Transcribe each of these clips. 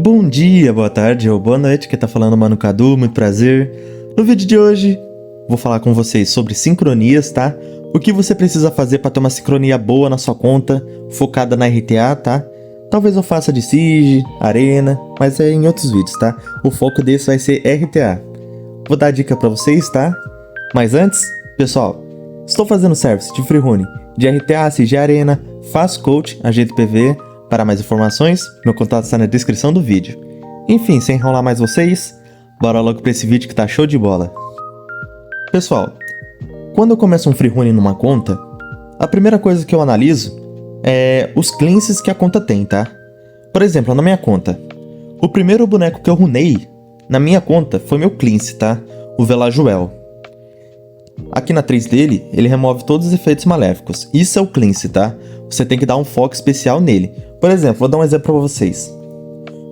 Bom dia, boa tarde ou boa noite, quem tá falando é o Mano Cadu, muito prazer. No vídeo de hoje, vou falar com vocês sobre sincronias, tá? O que você precisa fazer para ter uma sincronia boa na sua conta, focada na RTA, tá? Talvez eu faça de Siege, Arena, mas é em outros vídeos, tá? O foco desse vai ser RTA. Vou dar dica para vocês, tá? Mas antes, pessoal, estou fazendo service de free rune de RTA, Siege, Arena, faço coach, ajeito PV. Para mais informações, meu contato está na descrição do vídeo. Enfim, sem enrolar mais vocês, bora logo para esse vídeo que tá show de bola. Pessoal, quando eu começo um free rune numa conta, a primeira coisa que eu analiso é os cleanses que a conta tem, tá? Por exemplo, na minha conta, o primeiro boneco que eu runei na minha conta foi meu cleanse, tá? O Velajuel. Aqui na 3 dele, ele remove todos os efeitos maléficos. Isso é o cleanse, tá? Você tem que dar um foco especial nele. Por exemplo, vou dar um exemplo pra vocês.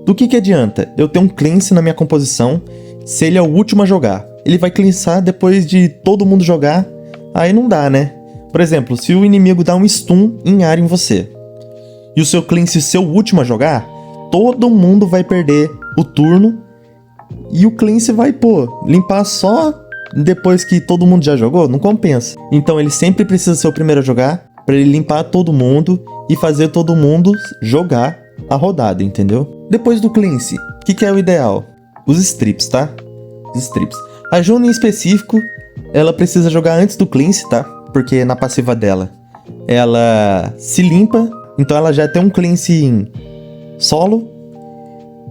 Do que adianta eu ter um cleanse na minha composição se ele é o último a jogar? Ele vai cleansar depois de todo mundo jogar, aí não dá, né? Por exemplo, se o inimigo dá um stun em área em você, e o seu cleanse ser o último a jogar, todo mundo vai perder o turno, e o cleanse vai, limpar só depois que todo mundo já jogou, não compensa. Então ele sempre precisa ser o primeiro a jogar, pra ele limpar todo mundo e fazer todo mundo jogar a rodada, entendeu? Depois do cleanse, o que é o ideal? Os strips, tá? Os strips. A June em específico, ela precisa jogar antes do cleanse, tá? Porque na passiva dela, ela se limpa, então ela já tem um cleanse em solo.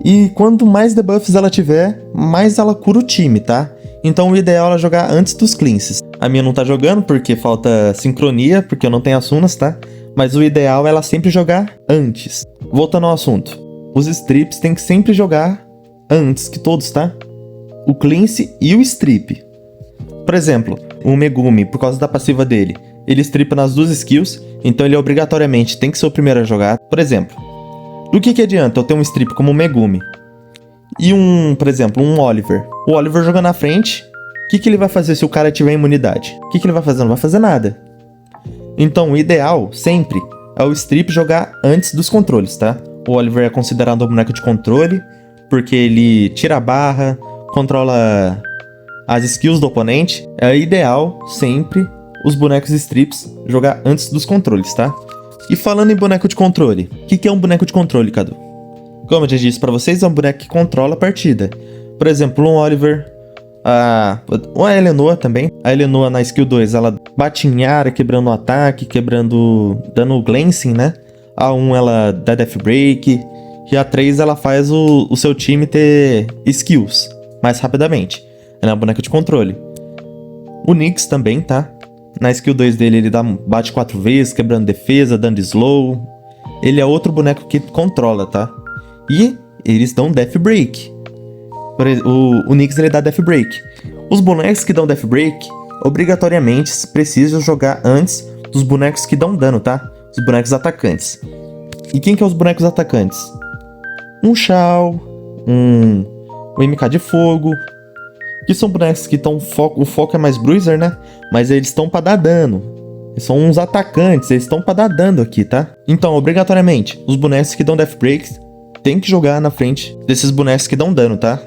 E quanto mais debuffs ela tiver, mais ela cura o time, tá? Então o ideal é ela jogar antes dos cleanses. A minha não tá jogando porque falta sincronia, porque eu não tenho as runas, tá? Mas o ideal é ela sempre jogar antes. Voltando ao assunto. Os strips tem que sempre jogar antes que todos, tá? O cleanse e o strip. Por exemplo, o Megumi, por causa da passiva dele, ele stripa nas duas skills, então ele obrigatoriamente tem que ser o primeiro a jogar. Por exemplo, do que adianta eu ter um strip como o Megumi e por exemplo, um Oliver? O Oliver joga na frente, o que ele vai fazer se o cara tiver imunidade? O que ele vai fazer? Não vai fazer nada. Então, o ideal, sempre, é o strip jogar antes dos controles, tá? O Oliver é considerado um boneco de controle, porque ele tira a barra, controla as skills do oponente. É ideal, sempre, os bonecos strips jogar antes dos controles, tá? E falando em boneco de controle, o que é um boneco de controle, Cadu? Como eu já disse pra vocês, é um boneco que controla a partida. Por exemplo, um Oliver, a Eleanor também. A Eleanor na skill 2, ela bate em área, quebrando o ataque, dando glancing, né? A 1 ela dá Death Break. E a 3 ela faz o seu time ter skills mais rapidamente. Ela é uma boneca de controle. O Nyx também, tá? Na skill 2 dele ele bate 4 vezes, quebrando defesa, dando slow. Ele é outro boneco que controla, tá? E eles dão Death Break. O Nyx ele dá Death Break. Os bonecos que dão Death Break, obrigatoriamente precisam jogar antes dos bonecos que dão dano, tá? Os bonecos atacantes. E quem que é os bonecos atacantes? Um Shao, um MK de fogo, que são bonecos que estão o foco é mais bruiser, né? Mas eles estão pra dar dano. Eles são uns atacantes, eles estão pra dar dano aqui, tá? Então, obrigatoriamente, os bonecos que dão Death Breaks tem que jogar na frente desses bonecos que dão dano, tá?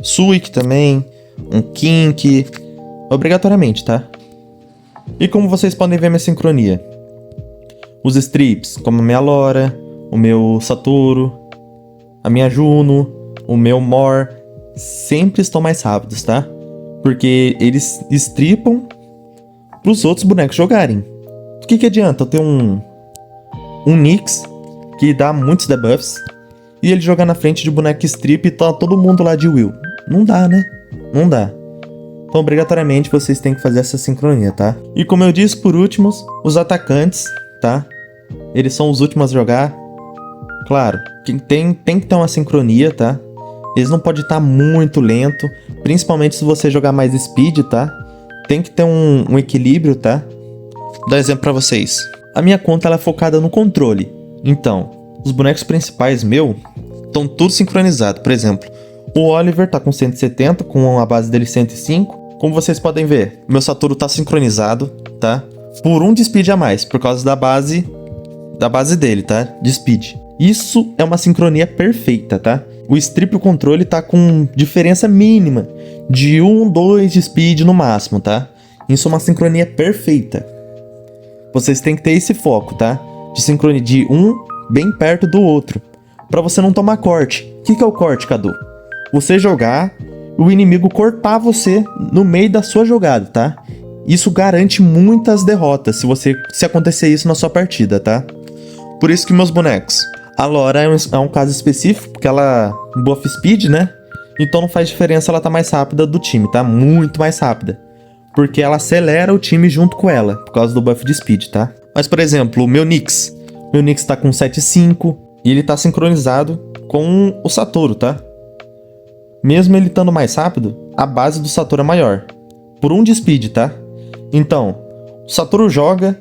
Suik também, um Kink, obrigatoriamente, tá? E como vocês podem ver minha sincronia? Os strips, como a minha Lora, o meu Satoru, a minha Juno, o meu Mor, sempre estão mais rápidos, tá? Porque eles stripam pros outros bonecos jogarem. O que adianta eu ter um Nyx que dá muitos debuffs e ele jogar na frente de boneco strip e tá todo mundo lá de Will? Não dá, né? Não dá. Então, obrigatoriamente, vocês têm que fazer essa sincronia, tá? E como eu disse, por último, os atacantes, tá? Eles são os últimos a jogar. Claro, tem que ter uma sincronia, tá? Eles não podem estar muito lento, principalmente se você jogar mais speed, tá? Tem que ter um equilíbrio, tá? Vou dar exemplo pra vocês. A minha conta ela é focada no controle. Então, os bonecos principais estão tudo sincronizado. Por exemplo, o Oliver tá com 170, com a base dele 105. Como vocês podem ver, meu Satoru tá sincronizado, tá? Por 1 de speed a mais, por causa da base dele, tá? De speed. Isso é uma sincronia perfeita, tá? O strip e o controle tá com diferença mínima de 1, 2 de speed no máximo, tá? Isso é uma sincronia perfeita. Vocês têm que ter esse foco, tá? De sincronia de um bem perto do outro, pra você não tomar corte. O que é o corte, Cadu? Você jogar, o inimigo cortar você no meio da sua jogada, tá? Isso garante muitas derrotas se acontecer isso na sua partida, tá? Por isso que meus bonecos... A Laura é um caso específico, porque ela buff speed, né? Então não faz diferença ela tá mais rápida do time, tá? Muito mais rápida. Porque ela acelera o time junto com ela, por causa do buff de speed, tá? Mas, por exemplo, o meu Nyx. Meu Nyx tá com 7.5 e ele tá sincronizado com o Satoru, tá? Mesmo ele estando mais rápido, a base do Satoru é maior. Por 1 de speed, tá? Então, o Satoru joga,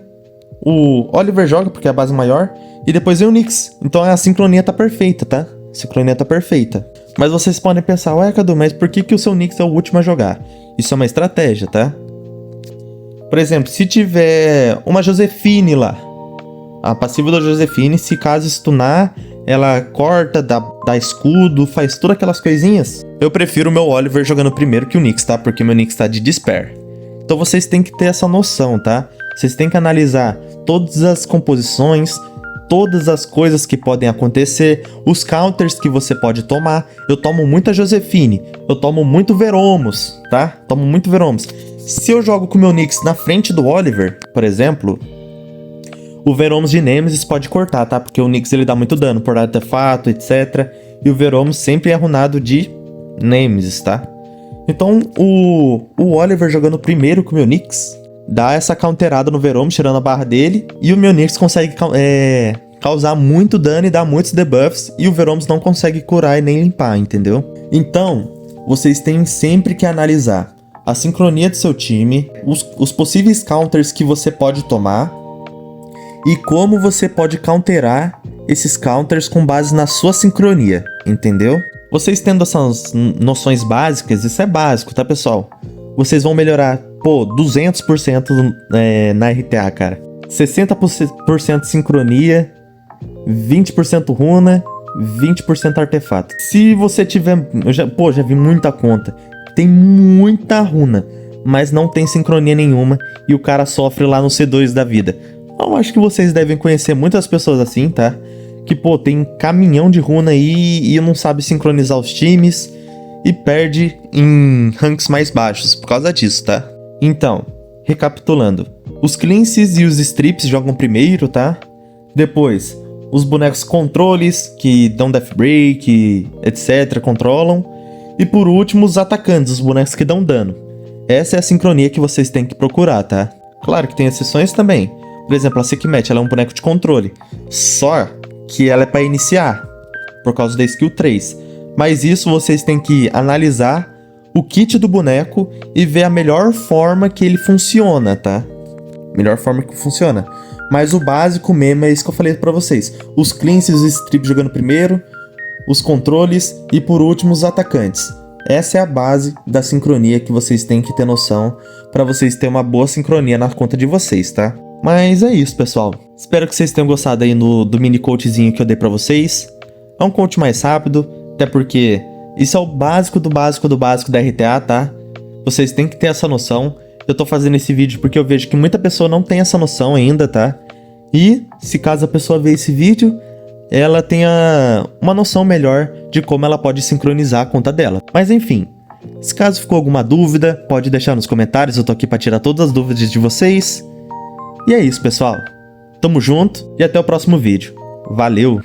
o Oliver joga porque a base é maior, e depois vem o Nyx. Então a sincronia tá perfeita, tá? A sincronia tá perfeita. Mas vocês podem pensar, ué, Cadu, mas por que o seu Nyx é o último a jogar? Isso é uma estratégia, tá? Por exemplo, se tiver uma Josefine lá, a passiva da Josefine, se caso stunar, ela corta, dá escudo, faz todas aquelas coisinhas. Eu prefiro o meu Oliver jogando primeiro que o Nyx, tá? Porque meu Nyx tá de Despair. Então vocês têm que ter essa noção, tá? Vocês têm que analisar todas as composições, todas as coisas que podem acontecer, os counters que você pode tomar. Eu tomo muita Josefine, eu tomo muito Veromos, tá? Tomo muito Veromos. Se eu jogo com o meu Nyx na frente do Oliver, por exemplo, o Veromos de Nemesis pode cortar, tá? Porque o Nyx ele dá muito dano por artefato, etc. E o Veromos sempre é runado de Nemesis, tá? Então o Oliver jogando primeiro com o meu Nyx dá essa counterada no Veromos, tirando a barra dele. E o meu Nyx consegue causar muito dano e dar muitos debuffs. E o Veromos não consegue curar e nem limpar, entendeu? Então, vocês têm sempre que analisar a sincronia do seu time, os possíveis counters que você pode tomar e como você pode counterar esses counters com base na sua sincronia, entendeu? Vocês tendo essas noções básicas, isso é básico, tá, pessoal? Vocês vão melhorar, 200% na RTA, cara. 60% sincronia, 20% runa, 20% artefato. Se você tiver... já vi muita conta. Tem muita runa, mas não tem sincronia nenhuma e o cara sofre lá no C2 da vida. Eu acho que vocês devem conhecer muitas pessoas assim, tá? Que, tem caminhão de runa aí e não sabe sincronizar os times e perde em ranks mais baixos por causa disso, tá? Então, recapitulando. Os cleanses e os strips jogam primeiro, tá? Depois, os bonecos controles, que dão death break, etc, controlam. E por último, os atacantes, os bonecos que dão dano. Essa é a sincronia que vocês têm que procurar, tá? Claro que tem exceções também. Por exemplo, a Sekhmet, ela é um boneco de controle. Só que ela é para iniciar, por causa da skill 3. Mas isso vocês têm que analisar o kit do boneco e ver a melhor forma que ele funciona, tá? Melhor forma que funciona. Mas o básico mesmo é isso que eu falei pra vocês. Os cleanses e os strips jogando primeiro, os controles e por último os atacantes. Essa é a base da sincronia que vocês têm que ter noção para vocês terem uma boa sincronia na conta de vocês, tá? Mas é isso, pessoal. Espero que vocês tenham gostado aí do mini coachzinho que eu dei pra vocês. É um coach mais rápido, até porque isso é o básico do básico do básico da RTA, tá? Vocês têm que ter essa noção. Eu tô fazendo esse vídeo porque eu vejo que muita pessoa não tem essa noção ainda, tá? E, se caso a pessoa ver esse vídeo, ela tenha uma noção melhor de como ela pode sincronizar a conta dela. Mas enfim, se caso ficou alguma dúvida, pode deixar nos comentários, eu tô aqui pra tirar todas as dúvidas de vocês. E é isso, pessoal. Tamo junto e até o próximo vídeo. Valeu!